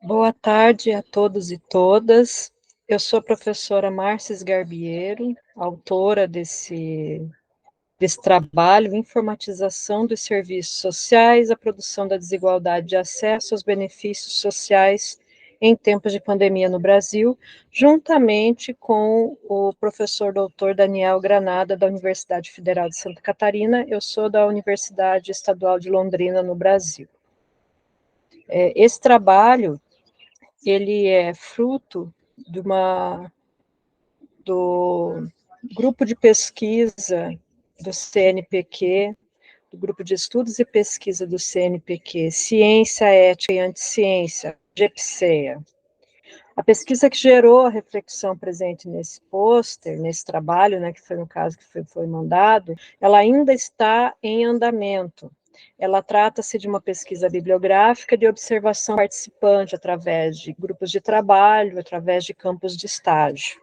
Boa tarde a todos e todas. Eu sou a professora Márcia Garbiero, autora desse trabalho, Informatização dos Serviços Sociais, a produção da desigualdade de acesso aos benefícios sociais em tempos de pandemia no Brasil, juntamente com o professor doutor Daniel Granada, da Universidade Federal de Santa Catarina. Eu sou da Universidade Estadual de Londrina, no Brasil. Esse trabalho ele é fruto do grupo de pesquisa do CNPq, do grupo de estudos e pesquisa do CNPq, Ciência, Ética e Anticiência, GEPSEA. A pesquisa que gerou a reflexão presente nesse pôster, nesse trabalho, né, que foi no caso que foi mandado, ela ainda está em andamento. Ela trata-se de uma pesquisa bibliográfica de observação participante através de grupos de trabalho, através de campos de estágio.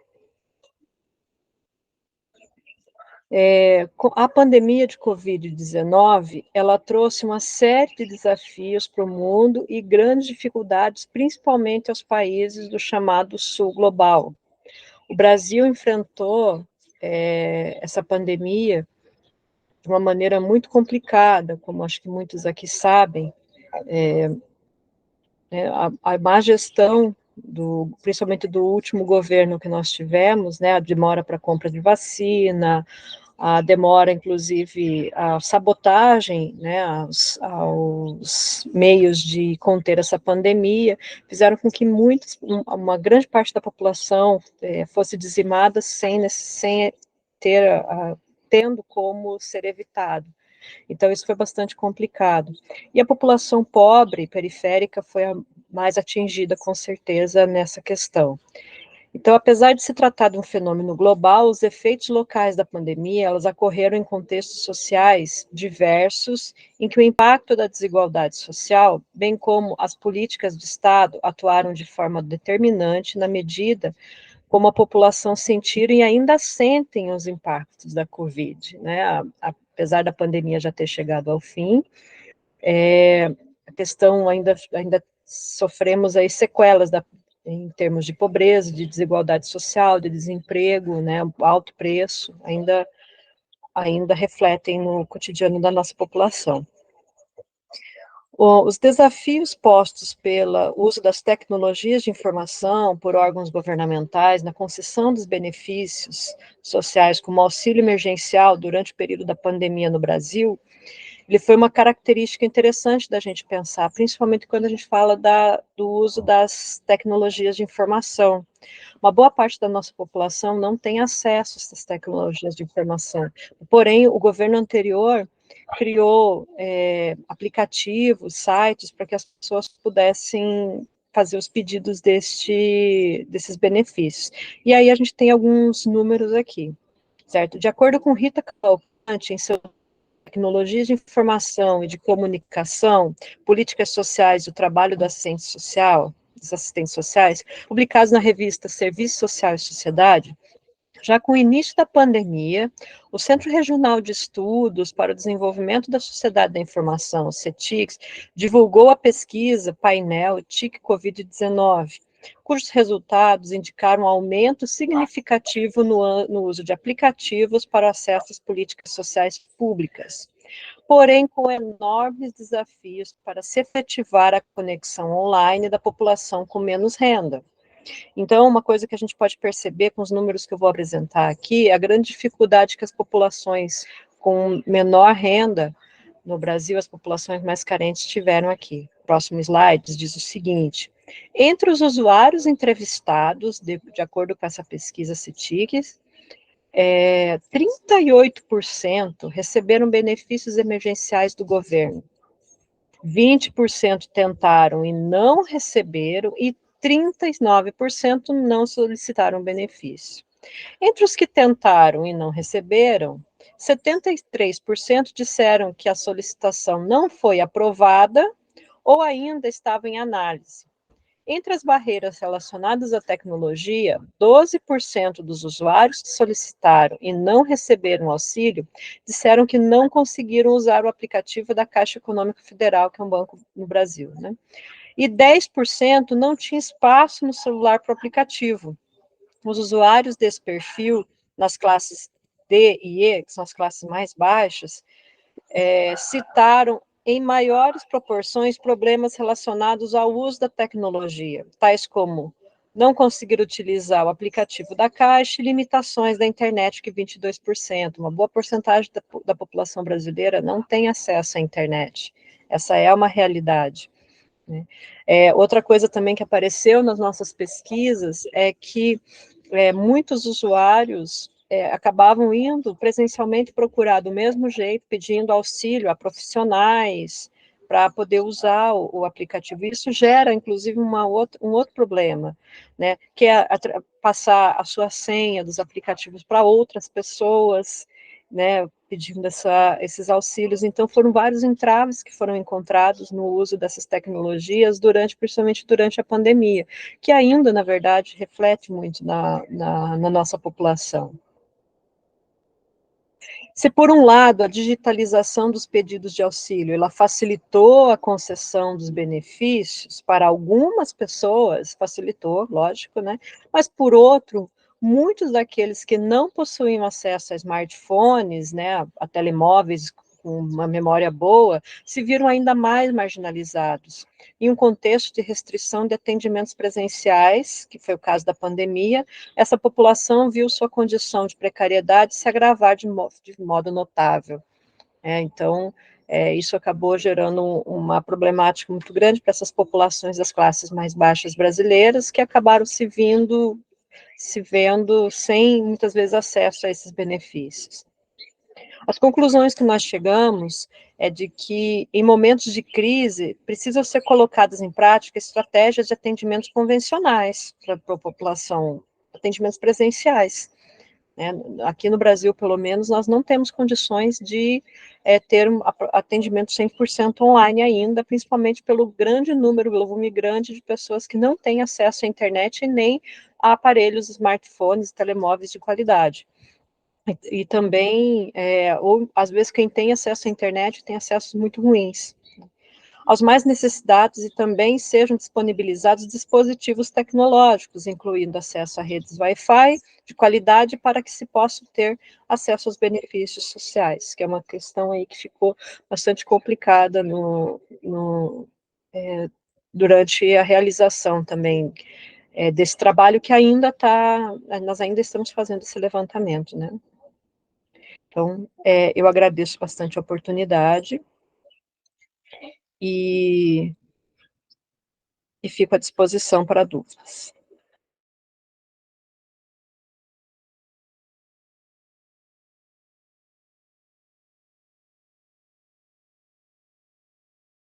A pandemia de Covid-19, ela trouxe uma série de desafios para o mundo e grandes dificuldades, principalmente aos países do chamado Sul Global. O Brasil enfrentou essa pandemia de uma maneira muito complicada, como acho que muitos aqui sabem. A má gestão, principalmente do último governo que nós tivemos, né, a demora para a compra de vacina, a demora, inclusive, a sabotagem, né, aos meios de conter essa pandemia, fizeram com que uma grande parte da população fosse dizimada sem tendo como ser evitado. Então, isso foi bastante complicado. E a população pobre, periférica, foi a mais atingida, com certeza, nessa questão. Então, apesar de se tratar de um fenômeno global, os efeitos locais da pandemia, elas ocorreram em contextos sociais diversos, em que o impacto da desigualdade social, bem como as políticas de Estado, atuaram de forma determinante na medida como a população sentiram e ainda sentem os impactos da Covid, né? Apesar da pandemia já ter chegado ao fim, a questão ainda sofremos aí sequelas em termos de pobreza, de desigualdade social, de desemprego, né, alto preço, ainda refletem no cotidiano da nossa população. Os desafios postos pelo uso das tecnologias de informação por órgãos governamentais na concessão dos benefícios sociais, como auxílio emergencial durante o período da pandemia no Brasil, ele foi uma característica interessante da gente pensar, principalmente quando a gente fala do uso das tecnologias de informação. Uma boa parte da nossa população não tem acesso a essas tecnologias de informação, porém, o governo anterior criou aplicativos, sites, para que as pessoas pudessem fazer os pedidos desses benefícios. E aí a gente tem alguns números aqui, certo? De acordo com Rita Cavalcante, em seu Tecnologias de Informação e de Comunicação, Políticas Sociais e o Trabalho do Assistente Social, dos Assistentes Sociais, publicados na revista Serviço Social e Sociedade, já com o início da pandemia, o Centro Regional de Estudos para o Desenvolvimento da Sociedade da Informação, o CETICS, divulgou a pesquisa painel TIC Covid-19, cujos resultados indicaram um aumento significativo no uso de aplicativos para o acesso às políticas sociais públicas, porém com enormes desafios para se efetivar a conexão online da população com menos renda. Então, uma coisa que a gente pode perceber com os números que eu vou apresentar aqui, é a grande dificuldade que as populações com menor renda no Brasil, as populações mais carentes tiveram aqui. Próximo slide diz o seguinte: entre os usuários entrevistados, de acordo com essa pesquisa CITICS, 38% receberam benefícios emergenciais do governo, 20% tentaram e não receberam, e 39% não solicitaram benefício. Entre os que tentaram e não receberam, 73% disseram que a solicitação não foi aprovada ou ainda estava em análise. Entre as barreiras relacionadas à tecnologia, 12% dos usuários que solicitaram e não receberam auxílio disseram que não conseguiram usar o aplicativo da Caixa Econômica Federal, que é um banco no Brasil, né? e 10% não tinha espaço no celular para o aplicativo. Os usuários desse perfil, nas classes D e E, que são as classes mais baixas, citaram em maiores proporções problemas relacionados ao uso da tecnologia, tais como não conseguir utilizar o aplicativo da Caixa e limitações da internet, que 22%, uma boa porcentagem da população brasileira não tem acesso à internet. Essa é uma realidade, né? Outra coisa também que apareceu nas nossas pesquisas é que muitos usuários acabavam indo presencialmente procurar do mesmo jeito, pedindo auxílio a profissionais para poder usar o aplicativo. Isso gera, inclusive, um outro problema, né, que é passar a sua senha dos aplicativos para outras pessoas, né, pedindo esses auxílios. Então, foram vários entraves que foram encontrados no uso dessas tecnologias, principalmente durante a pandemia, que ainda, na verdade, reflete muito na nossa população. Se, por um lado, a digitalização dos pedidos de auxílio, ela facilitou a concessão dos benefícios para algumas pessoas, facilitou, lógico, né? Mas, por outro, muitos daqueles que não possuíam acesso a smartphones, né, a telemóveis com uma memória boa, se viram ainda mais marginalizados. Em um contexto de restrição de atendimentos presenciais, que foi o caso da pandemia, essa população viu sua condição de precariedade se agravar de modo notável. Então, isso acabou gerando uma problemática muito grande para essas populações das classes mais baixas brasileiras, que acabaram se vendo sem, muitas vezes, acesso a esses benefícios. As conclusões que nós chegamos é de que, em momentos de crise, precisam ser colocadas em prática estratégias de atendimentos convencionais para a população, atendimentos presenciais, né? Aqui no Brasil, pelo menos, nós não temos condições de ter atendimento 100% online ainda, principalmente pelo volume grande de pessoas que não têm acesso à internet e nem a aparelhos, smartphones, telemóveis de qualidade. E também, ou às vezes quem tem acesso à internet tem acessos muito ruins. Aos mais necessitados e também sejam disponibilizados dispositivos tecnológicos, incluindo acesso a redes Wi-Fi de qualidade para que se possa ter acesso aos benefícios sociais, que é uma questão aí que ficou bastante complicada durante a realização também desse trabalho que nós ainda estamos fazendo esse levantamento, né? Então, eu agradeço bastante a oportunidade e fico à disposição para dúvidas.